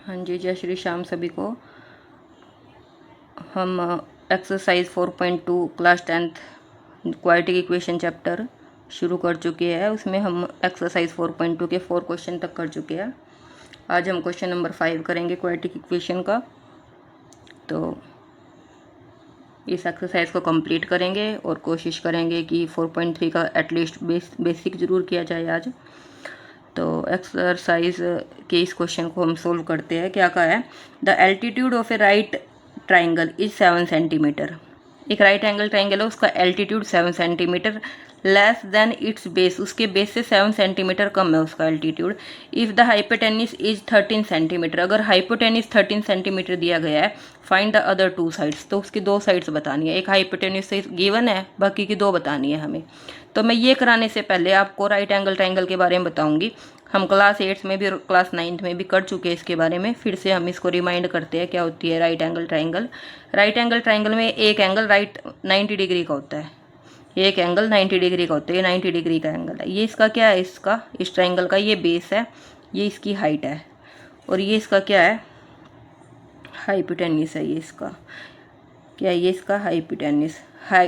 हाँ जी, जय श्री श्याम सभी को। हम exercise 4.2 class 10th quadratic equation chapter शुरू कर चुके हैं। उसमें हम एक्सरसाइज 4.2 के 4 क्वेश्चन तक कर चुके हैं। आज हम क्वेश्चन नंबर 5 करेंगे क्वाड्रेटिक इक्वेशन का। तो इस एक्सरसाइज को कंप्लीट करेंगे और कोशिश करेंगे कि 4.3 का एटलीस्ट बेसिक ज़रूर किया जाए आज। तो एक्सरसाइज के इस क्वेश्चन को हम सोल्व करते हैं। क्या कहा है? The altitude of A right triangle is 7 centimetre. एक राइट एंगल ट्राइंगल है, उसका altitude 7 centimetre less than it's base, उसके बेस से 7 सेंटीमीटर कम है उसका altitude. If the hypotenuse is 13 centimetre, अगर हाइपोटेनिस 13 सेंटीमीटर दिया गया है, फाइंड द अदर 2 साइड्स, तो उसकी 2 साइड्स बतानी है। एक हाइपोटेनिस से गिवन है, बाकी की 2 बतानी है हमें। तो मैं ये कराने से पहले आपको राइट एंगल ट्राइंगल के बारे में बताऊंगी। हम क्लास 8 में भी और क्लास 9th में भी कर चुके हैं इसके बारे में। फिर से हम इसको रिमाइंड करते हैं क्या होती है right angle triangle. Right angle triangle में एक एंगल राइट 90 डिग्री का होता है, एक एंगल 90 डिग्री का होता है। ये 90 डिग्री का एंगल है। ये इसका क्या है? इसका इस ट्राइंगल का ये बेस है, ये इसकी हाइट है, और ये इसका क्या है? हाइपोटेन्यूस है। ये इसका क्या है? ये इसका हाइपोटेन्यूस।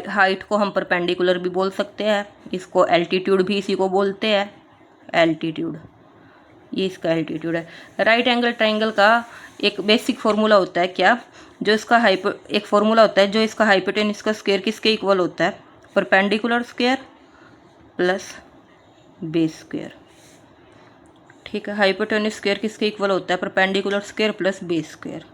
हाइट को हम परपेंडिकुलर भी बोल सकते हैं, इसको एल्टीट्यूड भी इसी को बोलते हैं, एल्टीट्यूड। ये इसका एल्टीट्यूड है। राइट एंगल ट्राइंगल का एक बेसिक फॉर्मूला होता है क्या? जो इसका एक फॉर्मूला होता है जो इसका हाइपोटेन्यूस का स्क्वायर किसके इक्वल होता है? Perpendicular square plus base square. ठीक है, हाइपोटेन्यूस स्क्वायर किसके इक्वल होता है? Perpendicular square plus base square.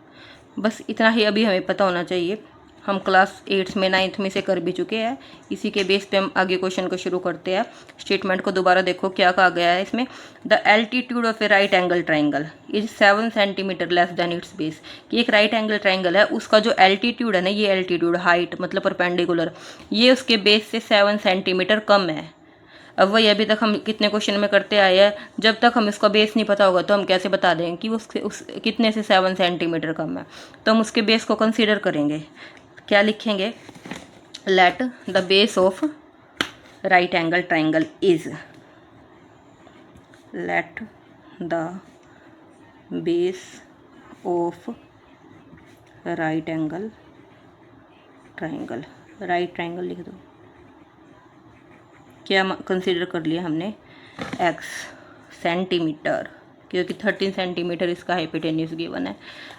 बस इतना ही अभी हमें पता होना चाहिए। हम क्लास 8 में 9th में से कर भी चुके हैं। इसी के बेस पे हम आगे क्वेश्चन को शुरू करते हैं। स्टेटमेंट को दोबारा देखो क्या कहा गया है इसमें। The altitude of A right angle triangle is 7 centimetre less than it's base. कि एक राइट एंगल ट्राइंगल है, उसका जो एल्टीट्यूड है ना, ये एल्टीट्यूड हाइट मतलब परपेंडिकुलर, ये उसके बेस से 7 सेंटीमीटर कम है। अब वही अभी तक हम कितने क्वेश्चन में करते आए हैं, जब तक हम इसका बेस नहीं पता होगा तो हम कैसे बता देंगे कि उस कितने से 7 सेंटीमीटर कम है। तो हम उसके बेस को कंसीडर करेंगे। क्या लिखेंगे? Let the base of right angle triangle is, let the base of right angle triangle, right triangle लिख दो। क्या कंसीडर कर लिया हमने? x सेंटीमीटर, क्योंकि 13 सेंटीमीटर इसका हाइपोटेन्यूस गिवन है।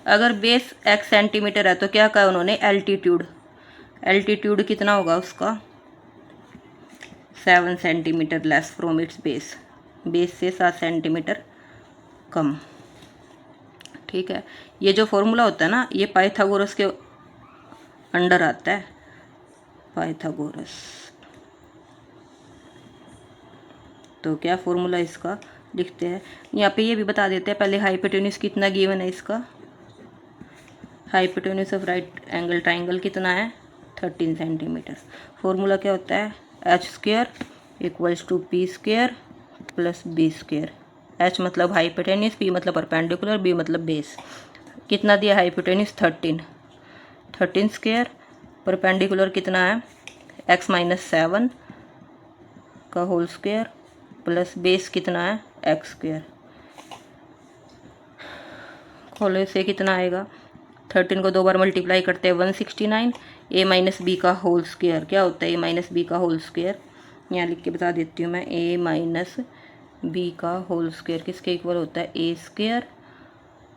अगर बेस x सेंटीमीटर है तो क्या कहा उन्होंने? एल्टीट्यूड। एल्टीट्यूड कितना होगा उसका? 7 centimetre less from its base, base से 7 सेंटीमीटर कम। ठीक है, ये जो फॉर्मूला होता है ना, ये पाइथागोरस के अंडर आता है, पाइथागोरस। तो क्या फॉर्मूला इसका लिखते हैं यहाँ पे, ये भी बता देते हैं पहले। हाइपोटेन्यूस कितना गिवन है इसका? Hypotenuse of right angle triangle कितना है? 13 सेंटीमीटर। फॉर्मूला क्या होता है? H square equals to P square plus B square. H मतलब हाइपोटेन्यूस, पी मतलब परपेंडिकुलर, बी मतलब बेस। कितना दिया हाइपोटेन्यूस? 13 स्क्वायर, परपेंडिकुलर कितना है? x माइनस 7 का होल स्क्वायर प्लस बेस कितना है? X square. खोले से कितना आएगा? 13 को 2 बार मल्टीप्लाई करते हैं 169। a माइनस बी का होल स्क्वायर क्या होता है? a माइनस बी का होल स्क्वायर। यहाँ लिख के बता देती हूँ मैं। a माइनस बी का होल स्क्वायर किसके इक्वल होता है? a square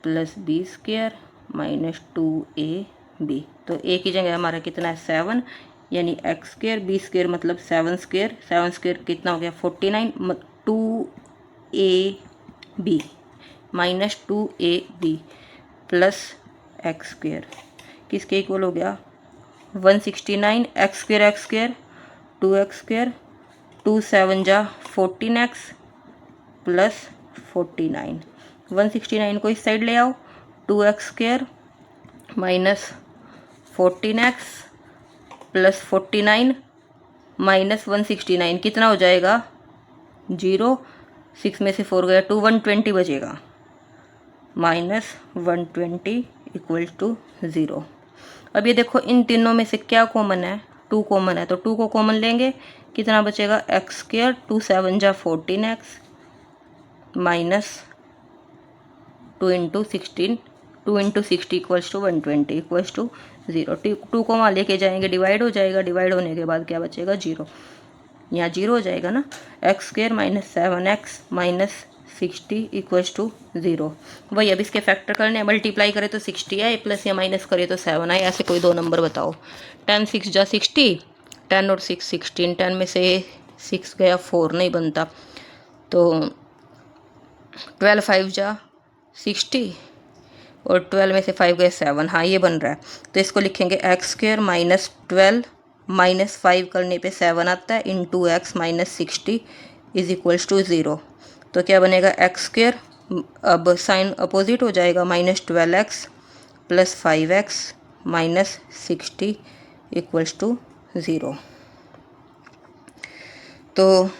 plus B square minus 2ab। तो a की जगह हमारा कितना है? 7, यानी एक्स स्क्वायर, बी स्क्वायर मतलब 7 स्क्वायर। 7 स्क्वायर कितना हो गया? 49, 2ab minus 2ab plus x square किसके इक्वल हो गया? 169। एक्स स्क्वायर 2x स्क्वायर, 2 7 जा 14x प्लस 49। 169 को इस साइड ले आओ, 2x square minus 14x plus 49 minus 169 कितना हो जाएगा? 0। 6 में से 4 गया 2, 120 बचेगा। Minus 120 equal to 0। अब ये देखो इन तीनों में से क्या कॉमन है? 2 कॉमन है, तो 2 को कॉमन लेंगे, कितना बचेगा? एक्स स्क्वायर, 2 7 जा 14x minus 2 into 60 equals to 120 equals to 0। 2 को वहाँ लेके जाएंगे, डिवाइड हो जाएगा, डिवाइड होने के बाद क्या बचेगा 0, यहाँ 0 हो जाएगा ना। X square minus 7x minus 60 equals to 0। वही अब इसके फैक्टर करने हैं, मल्टीप्लाई करें तो 60 आए, प्लस या माइनस करें तो 7 आए। ऐसे कोई दो नंबर बताओ। 10 6 जा 60, 10 और 6 16, 10 में से 6 गया 4 नहीं बनता, तो 12 5 जा 60 और 12 में से 5 गए 7, हाँ ये बन रहा है। तो इसको लिखेंगे एक्स स्क्वायर माइनस 12 माइनस 5 करने पे 7 आता है, into x minus 60 is equals to 0। तो क्या बनेगा एक्स स्क्वायर, अब साइन अपोजिट हो जाएगा, minus 12x plus 5x minus 60 equals to 0। तो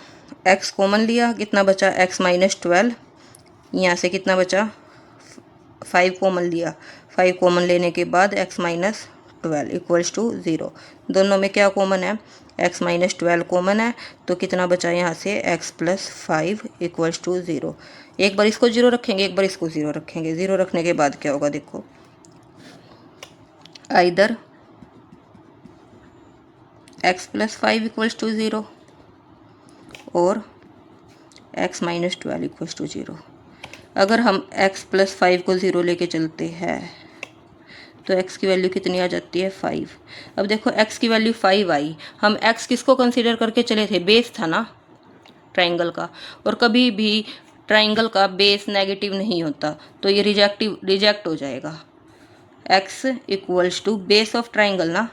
x कॉमन लिया, कितना बचा x माइनस 12, यहाँ से कितना बचा 5 कॉमन लिया, 5 कॉमन लेने के बाद x माइनस 12 इक्वल्स टू 0। दोनों में क्या कॉमन है, x माइनस 12 कॉमन है, तो कितना बचा यहाँ से x प्लस 5 इक्वल्स टू 0। एक बार इसको 0 रखेंगे, एक बार इसको 0 रखेंगे। 0 रखने के बाद क्या होगा देखो, either x plus 5 equals to 0 और x माइनस 12 इक्वल्स टू 0। अगर हम x प्लस 5 को 0 लेके चलते हैं तो x की वैल्यू कितनी आ जाती है 5। अब देखो x की वैल्यू 5 आई, हम x किसको कंसीडर करके चले थे, बेस था ना ट्राइंगल का, और कभी भी ट्राइंगल का बेस नेगेटिव नहीं होता, तो ये रिजेक्ट हो जाएगा। x equals to base of triangle ना,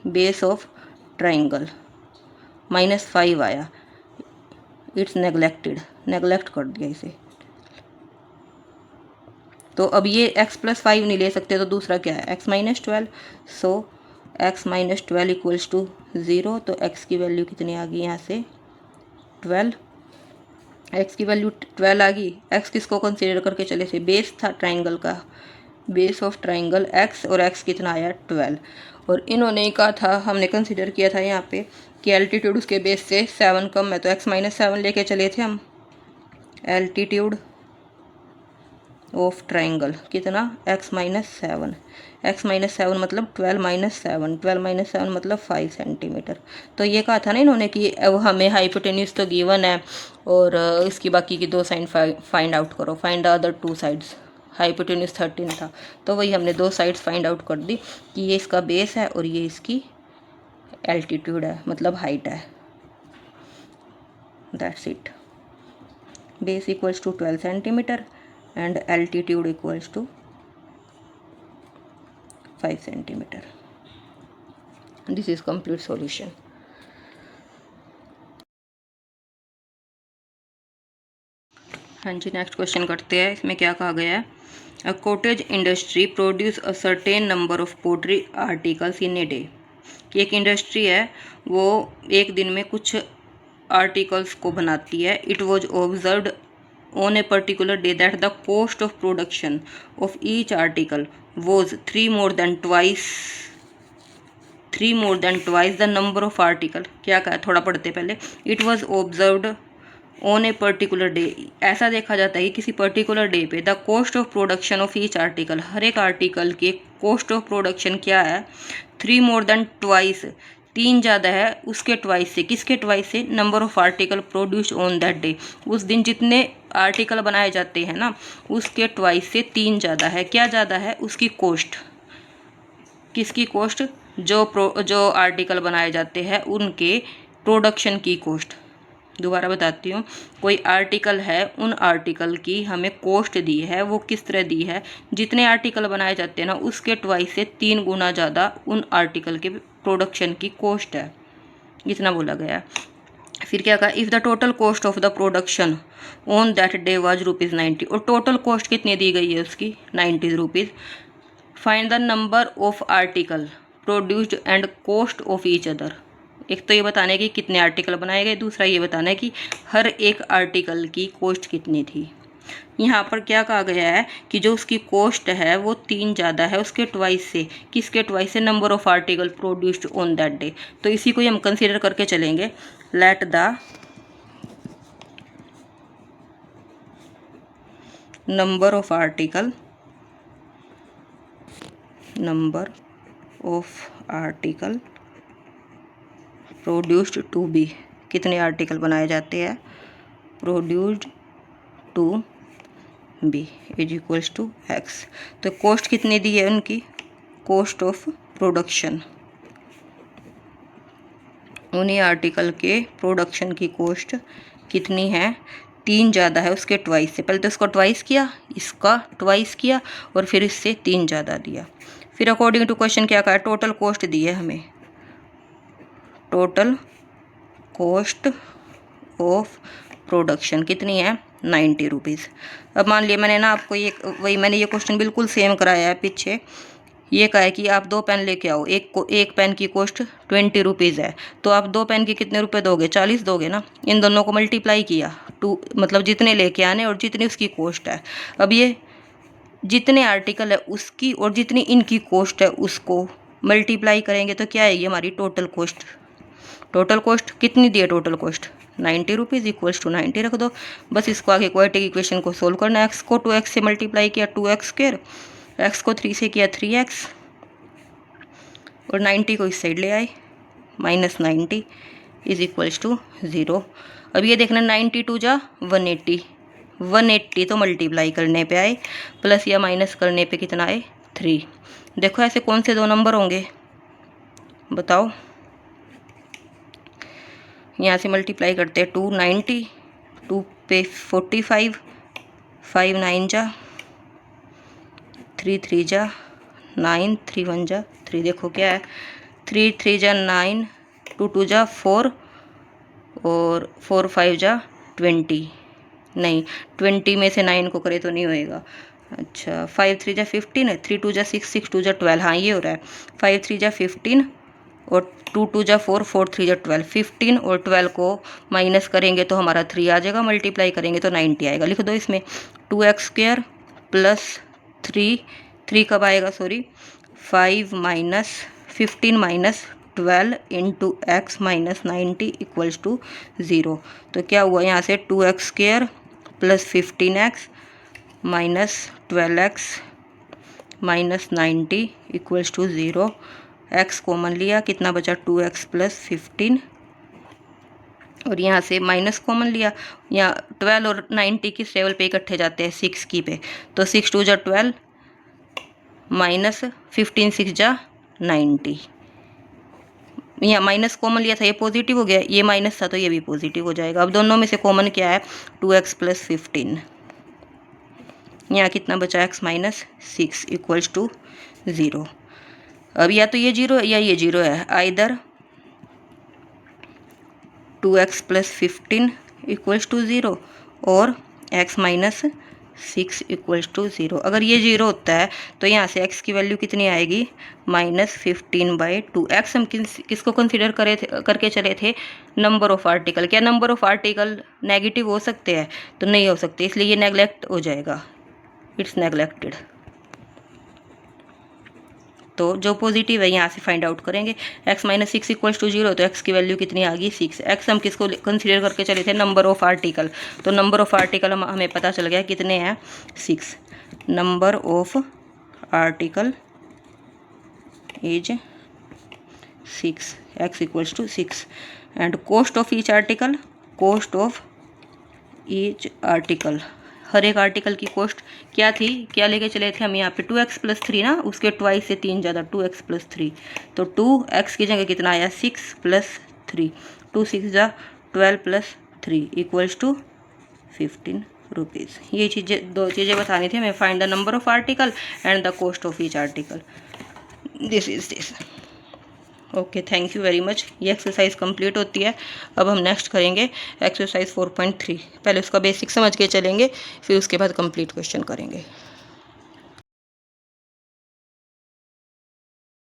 बेस ऑफ ट्राइंगल माइनस 5 आया, इट्स नेग्लेक्टेड, नेग्लेक्ट कर दिया इसे। तो अब ये x प्लस 5 नहीं ले सकते, तो दूसरा क्या है x minus 12। So x minus 12 equals to 0। तो x की वैल्यू कितनी आ गई यहाँ से 12, x की वैल्यू 12 आ गई। x किसको कंसीडर करके चले थे, बेस था ट्राइंगल का, बेस ऑफ ट्राइंगल x, और x कितना आया 12। और इन्होंने कहा था, हमने कंसीडर किया था यहाँ पे कि एल्टीट्यूड उसके बेस से 7 कम है, तो x माइनस 7 लेके चले थे हम। एल्टीट्यूड ऑफ ट्राइंगल कितना x माइनस 7, x माइनस 7 मतलब 12 माइनस 7, 12 माइनस 7 मतलब 5 सेंटीमीटर। तो ये कहा था ना इन्होंने कि अब हमें हाइपोटेन्यूज तो गिवन है और इसकी बाकी की दो साइड फाइंड आउट करो, find the other two sides. Hypotenuse 13 था, तो वही हमने दो साइड्स फाइंड आउट कर दी कि ये इसका बेस है और ये इसकी एल्टीट्यूड है, मतलब हाइट है। That's it. Base equals to 12 centimetre and altitude equals to 5 centimeter. This is complete solution. हाँ जी, नेक्स्ट क्वेश्चन करते हैं। इसमें क्या कहा गया है, a cottage industry produce a certain number of pottery articles in a day. एक इंडस्ट्री है, वो एक दिन में कुछ आर्टिकल्स को बनाती है। It was observed on a particular day that the cost of production of each article was 3 more than twice the number of article। क्या कहा, थोड़ा पढ़ते पहले। it was observed on a particular day, ऐसा देखा जाता है कि किसी पर्टिकुलर डे पे the cost of production of each article, हर एक आर्टिकल के cost of production क्या है 3 more than twice, 3 ज़्यादा है उसके ट्वाइस से। किसके ट्वाइस से, number of article produce on that day, उस दिन जितने आर्टिकल बनाए जाते हैं ना उसके ट्वाइस से 3 ज़्यादा है। क्या ज़्यादा है, उसकी कॉस्ट। किसकी कॉस्ट, जो आर्टिकल बनाए जाते हैं उनके प्रोडक्शन की कॉस्ट। दोबारा बताती हूँ, कोई आर्टिकल है, उन आर्टिकल की हमें कॉस्ट दी है, वो किस तरह दी है, जितने आर्टिकल बनाए जाते हैं ना उसके ट्वाइस से 3 गुना ज़्यादा उन आर्टिकल के प्रोडक्शन की कॉस्ट है, इतना बोला गया। फिर क्या कहा, if the total cost of the production on that day was ₹90, और टोटल कॉस्ट कितनी दी गई है उसकी 90 rupees. Find the number of article produced and cost of each other. एक तो ये बताने कि कितने आर्टिकल बनाए गए, दूसरा ये बताना है कि हर एक आर्टिकल की कॉस्ट कितनी थी। यहाँ पर क्या कहा गया है कि जो उसकी कॉस्ट है वो 3 ज़्यादा है उसके ट्वाइस से। किसके ट्वाइस से, number of article produced on that day. तो इसी को ही हम कंसीडर करके चलेंगे। Number of article produced to be, कितने आर्टिकल बनाए जाते हैं produced to be is equals to x. तो कॉस्ट कितनी दी है उनकी, कॉस्ट ऑफ प्रोडक्शन, उन्हीं आर्टिकल के प्रोडक्शन की कॉस्ट कितनी है, 3 ज़्यादा है उसके ट्वाइस से। पहले तो इसको ट्वाइस किया, इसका ट्वाइस किया और फिर इससे 3 ज़्यादा दिया। फिर अकॉर्डिंग टू क्वेश्चन क्या कहा है, टोटल कॉस्ट दी है हमें, टोटल कॉस्ट ऑफ प्रोडक्शन कितनी है 90 रुपीज़। अब मान लिया मैंने ना आपको मैंने ये क्वेश्चन बिल्कुल सेम कराया है पीछे। ये कहा है कि आप 2 पेन लेके आओ, एक पेन की कॉस्ट 20 रुपीज़ है, तो आप 2 पेन के कितने रुपए दोगे, 40 दोगे ना। इन दोनों को मल्टीप्लाई किया, मतलब जितने लेके आने और जितनी उसकी कॉस्ट है। अब ये जितने आर्टिकल है उसकी और जितनी इनकी कॉस्ट है उसको मल्टीप्लाई करेंगे तो क्या आएगी हमारी टोटल कॉस्ट। टोटल कॉस्ट कितनी दी है, total cost 90 rupees equals to 90 रख दो। बस इसको आगे क्वाड्रेटिक इक्वेशन को सोल्व करना है। एक्स को 2x से मल्टीप्लाई किया 2x स्क्वायर, एक्स को 3 से किया 3x और 90 को इस साइड ले आए, -90 इज इक्वल्स टू 0। अब ये देखना 92 जा 180, 180 तो मल्टीप्लाई करने पे आए, प्लस या माइनस करने पे कितना आए 3। देखो ऐसे कौन से 2 नंबर होंगे बताओ। यहाँ से मल्टीप्लाई करते हैं 290, 2 पे 45, 5 9 जा 3 3 जा 9, 3 1 जा 3। देखो क्या है 3 3 जा 9, 2 2 जा 4 और 4 5 जा 20। नहीं 20 में से 9 को करे तो नहीं होएगा। अच्छा 5 3 जा 15, 3 2 जा 6, 6 2 जा 12। हाँ ये हो रहा है 5 3 जा 15 और 2 2 जा 4, 4 3 जा 12। 15 और 12 को माइनस करेंगे तो हमारा 3 आ जाएगा, मल्टीप्लाई करेंगे तो 90 आएगा। लिख दो इसमें 2x स्क्वायर प्लस 3 कब आएगा, sorry 5 minus 15 minus 12 into x minus 90 equals to 0। तो क्या हुआ यहाँ से 2x square plus 15x minus 12x minus 90 equals to 0। x common लिया, कितना बचा 2x प्लस 15 और यहाँ से माइनस कॉमन लिया। यहाँ 12 और 90 किस लेवल पे इकट्ठे जाते हैं 6 की पे, तो 6 2 जा 12 माइनस 15 6 जा 90। यहाँ माइनस कॉमन लिया था, ये पॉजिटिव हो गया, ये माइनस था तो ये भी पॉजिटिव हो जाएगा। अब दोनों में से कॉमन क्या है 2x प्लस 15। यहाँ कितना बचा x माइनस 6 इक्वल्स टू 0। अब या तो ये 0 है या ये 0 है, either 2x plus 15 equals to 0 और x माइनस 6 इक्वल्स टू 0। अगर ये 0 होता है तो यहाँ से x की वैल्यू कितनी आएगी -15/2। x हम किसको कंसिडर करके चले थे, नंबर ऑफ आर्टिकल। क्या नंबर ऑफ आर्टिकल नेगेटिव हो सकते हैं, तो नहीं हो सकते, इसलिए ये नेगलेक्ट हो जाएगा, इट्स नेगलेक्टेड। तो जो पॉजिटिव है यहाँ से फाइंड आउट करेंगे। x माइनस 6 इक्वल्स टू 0, तो x की वैल्यू कितनी आ गई 6। x हम किसको कंसीडर करके चले थे, नंबर ऑफ आर्टिकल। तो नंबर ऑफ आर्टिकल हमें पता चल गया कितने हैं 6। Number of article is 6, x equals to 6 and cost of each article, cost of each article, हर एक आर्टिकल की कॉस्ट क्या थी, क्या लेके चले थे हम यहाँ पे 2x प्लस 3 ना, उसके ट्वाइस से 3 ज़्यादा 2x प्लस 3, तो 2x की जगह कितना आया 6 प्लस 3, 2 6 जा 12 प्लस 3 इक्वल्स टू 15 रुपीज़। ये चीज़ें 2 चीज़ें बतानी थी हमें, find the number of article and the cost of each article, this is this. Okay, thank you very much. ये एक्सरसाइज कंप्लीट होती है। अब हम नेक्स्ट करेंगे एक्सरसाइज 4.3। पहले उसका बेसिक समझ के चलेंगे, फिर उसके बाद कंप्लीट क्वेश्चन करेंगे।